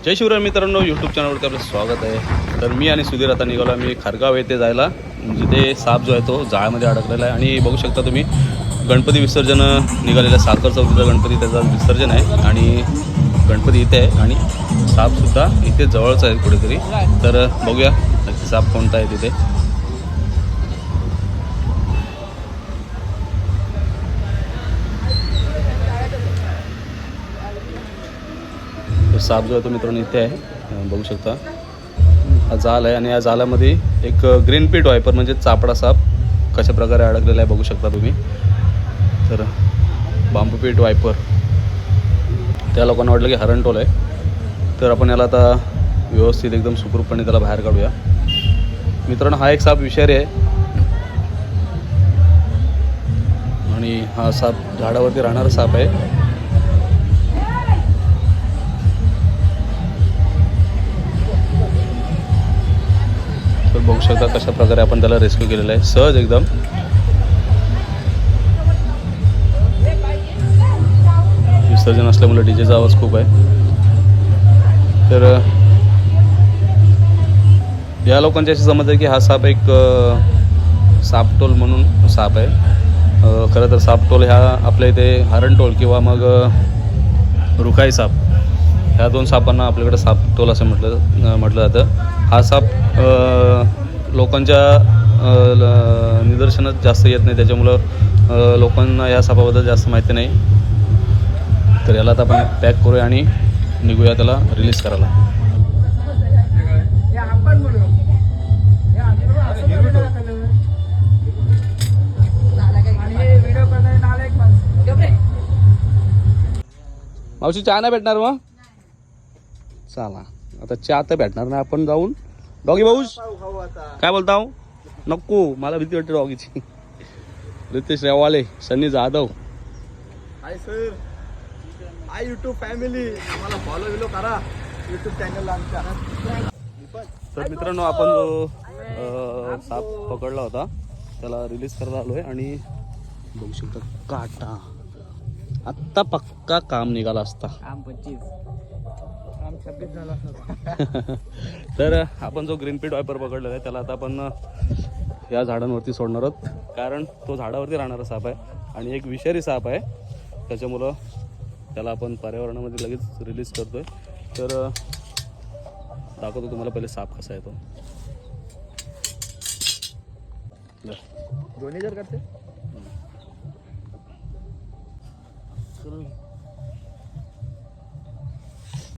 जय शिवराय मित्रांनो, यूट्यूब चॅनलवरती आपलं स्वागत आहे. तर मी आणि सुधीर आता निघालो आम्ही खारगाव येथे जायला, जिथे साप जो आहे तो जाळ्यामध्ये अडकलेला आहे. आणि बघू शकता तुम्ही गणपती विसर्जन निघालेलं, साखर चौथीचा गणपती त्याचा विसर्जन आहे आणि गणपती इथे आहे आणि सापसुद्धा इथे जवळच आहे कुठेतरी. तर बघूया नक्की साप कोणता आहे तिथे. साप जो आहे तो मित्रांनो इथे आहे, बघू शकता. हा जाल आहे आणि या जालामध्ये एक ग्रीन पीट वायपर म्हणजे चापडा साप कशा प्रकारे अडकलेला आहे बघू शकता तुम्ही. तर बांबू पीट वायपर, त्या लोकांना वाटलं की हरणटोल आहे. तर आपण याला आता व्यवस्थित एकदम सुखरूपपणे त्याला बाहेर काढूया. मित्रांनो, हा एक साप विषारी आहे आणि हा साप झाडावरती राहणारा साप आहे. तर बघू शकता कशा प्रकारे आपण त्याला रेस्क्यू केलेलं आहे, सहज एकदम. विसर्जन असल्यामुळे डीजेचा आवाज खूप आहे. तर या लोकांची अशी समज आहे की हा साप एक सापटोल म्हणून साप आहे. खरं तर सापटोल ह्या आपल्या इथे हरणटोल किंवा मग रुखाई साप, ह्या दोन सापांना आपल्याकडे सापटोल असं म्हटलं जातं. हा साप लोकांच्या निदर्शनात जास्त येत नाही, त्याच्यामुळं लोकांना या सापाबद्दल जास्त माहिती नाही. तर याला आता आपण पॅक करूया आणि निघूया त्याला रिलीज करायला. मावशी, चहा नाही भेटणार मग? चला आता चहा तर भेटणार नाही, आपण जाऊन डॉगी भाऊस काय बोलता? नको, मला भीती वाटते डॉगीची. Ritesh Rewale, Sunny Jadhav, hi sir, hi YouTube family, आम्हाला फॉलो बिलो करा यूट्यूब चॅनलला आमच्या. तर मित्रांनो, आपण जो साप पकडला होता त्याला रिलीज करायला आलोय आणि बघू शकता काटा. आत्ता पक्का काम निघाला असता. काम 25 काम 26 झाला असता. तर आपण जो ग्रीन पीट वायपर पकडलेला आहे त्याला आता आपण या झाडांवरती सोडणार आहोत, कारण तो झाडावरती राहणारा साप आहे आणि एक विषारी साप आहे. त्याच्यामुळं त्याला आपण पर्यावरणामध्ये लगेच रिलीज करतोय. तर दाखवतो तुम्हाला पहिले साप कसा आहे तो. दोन्ही जर करते